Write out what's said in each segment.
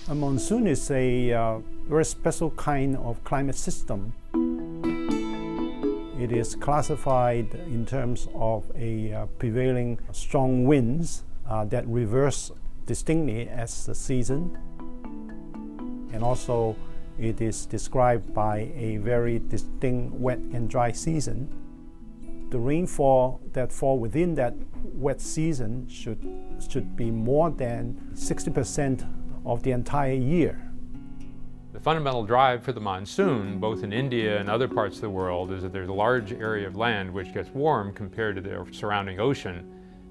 A monsoon is a very special kind of climate system. It is classified in terms of a prevailing strong winds that reverse distinctly as the season. And also it is described by a very distinct wet and dry season. The rainfall that fall within that wet season should be more than 60% of the entire year. The fundamental drive for the monsoon, both in India and other parts of the world, is that there's a large area of land which gets warm compared to the surrounding ocean.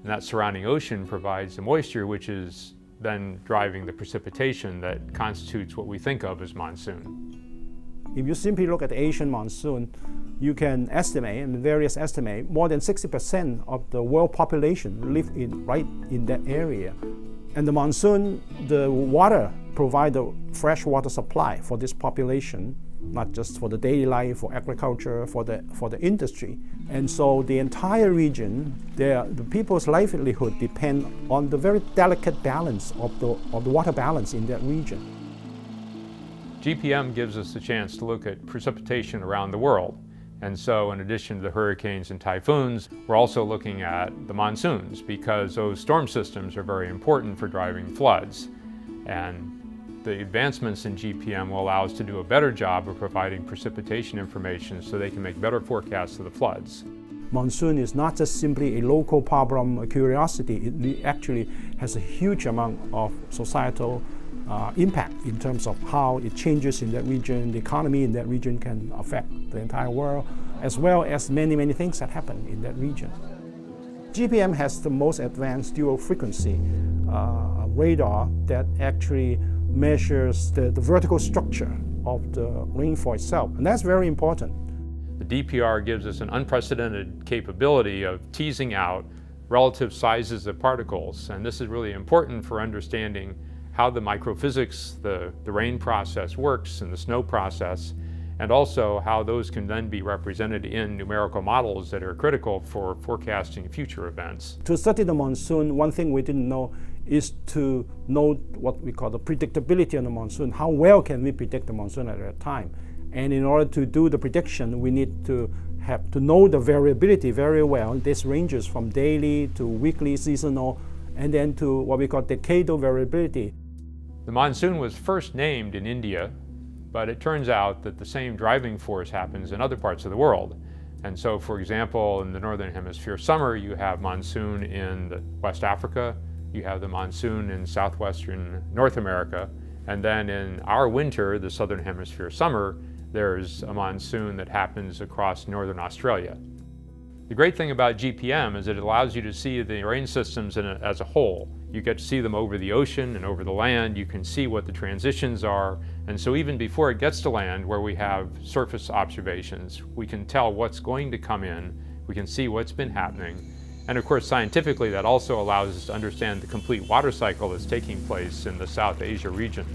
And that surrounding ocean provides the moisture which is then driving the precipitation that constitutes what we think of as monsoon. If you simply look at the Asian monsoon, you can estimate, and various estimate, more than 60% of the world population live right in that area. And the monsoon, the water provide the fresh water supply for this population, not just for the daily life, for agriculture, for the industry. And so the entire region, the people's livelihood depend on the very delicate balance of the water balance in that region. GPM gives us the chance to look at precipitation around the world. And so in addition to the hurricanes and typhoons, we're also looking at the monsoons because those storm systems are very important for driving floods. And the advancements in GPM will allow us to do a better job of providing precipitation information so they can make better forecasts of the floods. Monsoon is not just simply a local problem, a curiosity. It actually has a huge amount of societal impact in terms of how it changes in that region. The economy in that region can affect the entire world, as well as many, many things that happen in that region. GPM has the most advanced dual frequency radar that actually measures the vertical structure of the rainfall itself, and that's very important. The DPR gives us an unprecedented capability of teasing out relative sizes of particles, and this is really important for understanding how the microphysics, the rain process works and the snow process, and also how those can then be represented in numerical models that are critical for forecasting future events. To study the monsoon, one thing we didn't know is to know what we call the predictability of the monsoon. How well can we predict the monsoon at that time? And in order to do the prediction, we need to have to know the variability very well. This ranges from daily to weekly, seasonal, and then to what we call decadal variability. The monsoon was first named in India, but it turns out that the same driving force happens in other parts of the world. And so, for example, in the Northern Hemisphere summer, you have monsoon in West Africa, you have the monsoon in southwestern North America, and then in our winter, the Southern Hemisphere summer, there's a monsoon that happens across northern Australia. The great thing about GPM is that it allows you to see the rain systems as a whole. You get to see them over the ocean and over the land. You can see what the transitions are. And so even before it gets to land, where we have surface observations, we can tell what's going to come in. We can see what's been happening. And of course, scientifically, that also allows us to understand the complete water cycle that's taking place in the South Asia region.